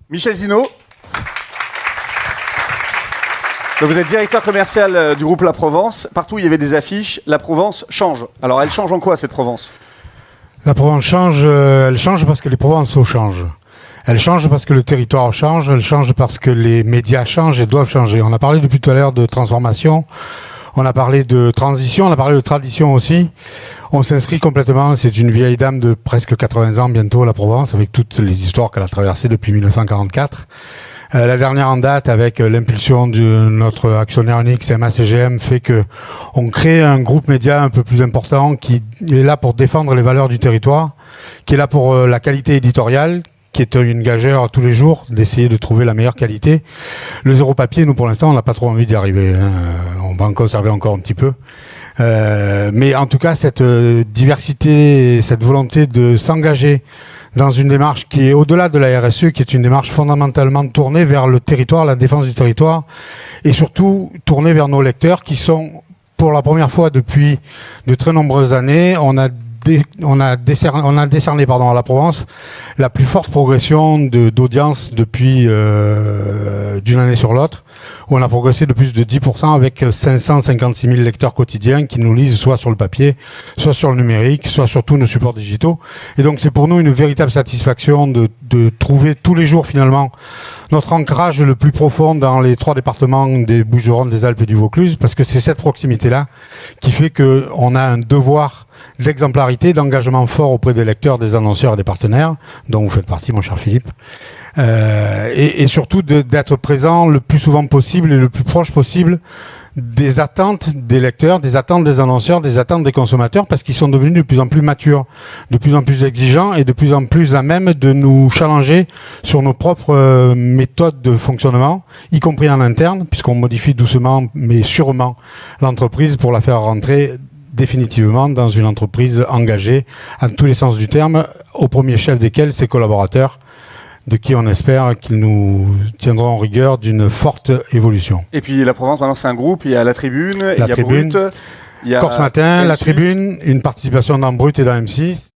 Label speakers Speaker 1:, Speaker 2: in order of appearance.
Speaker 1: Michel Zino. Donc vous êtes directeur commercial du groupe La Provence. Partout, il y avait des affiches. La Provence change. Alors, elle change en quoi, cette Provence ?
Speaker 2: La Provence change, elle change parce que les Provençaux changent. Elle change parce que le territoire change, elle change parce que les médias changent et doivent changer. On a parlé depuis tout à l'heure de transformation, on a parlé de transition, on a parlé de tradition aussi. On s'inscrit complètement, c'est une vieille dame de presque 80 ans bientôt, la Provence, avec toutes les histoires qu'elle a traversées depuis 1944. La dernière en date, avec l'impulsion de notre actionnaire unique, CMA-CGM, fait que on crée un groupe média un peu plus important qui est là pour défendre les valeurs du territoire, qui est là pour la qualité éditoriale, qui est une gageure tous les jours d'essayer de trouver la meilleure qualité. Le zéro papier, nous pour l'instant, on n'a pas trop envie d'y arriver. On va en conserver encore un petit peu. Mais en tout cas, cette diversité, cette volonté de s'engager dans une démarche qui est au-delà de la RSE, qui est une démarche fondamentalement tournée vers le territoire, la défense du territoire, et surtout tournée vers nos lecteurs qui sont, pour la première fois depuis de très nombreuses années, on a décerné à la Provence la plus forte progression d'audience depuis d'une année sur l'autre, où on a progressé de plus de 10% avec 556 000 lecteurs quotidiens qui nous lisent soit sur le papier, soit sur le numérique, soit sur tous nos supports digitaux. Et donc c'est pour nous une véritable satisfaction de trouver tous les jours finalement notre ancrage le plus profond dans les 3 départements des Bouches-du-Rhône, des Alpes et du Vaucluse, parce que c'est cette proximité-là qui fait qu'on a un devoir d'exemplarité, d'engagement fort auprès des lecteurs, des annonceurs et des partenaires, dont vous faites partie, mon cher Philippe, et surtout d'être présent le plus souvent possible et le plus proche possible des attentes des lecteurs, des attentes des annonceurs, des attentes des consommateurs, parce qu'ils sont devenus de plus en plus matures, de plus en plus exigeants et de plus en plus à même de nous challenger sur nos propres méthodes de fonctionnement, y compris en interne, puisqu'on modifie doucement mais sûrement l'entreprise pour la faire rentrer définitivement dans une entreprise engagée, en tous les sens du terme, au premier chef desquels ses collaborateurs, de qui on espère qu'ils nous tiendront en rigueur d'une forte évolution.
Speaker 1: Et puis la Provence, maintenant c'est un groupe, il y a La Tribune, il y a Brut, il y a
Speaker 2: Corse Matin,
Speaker 1: M6.
Speaker 2: La Tribune, une participation dans Brut et dans M6.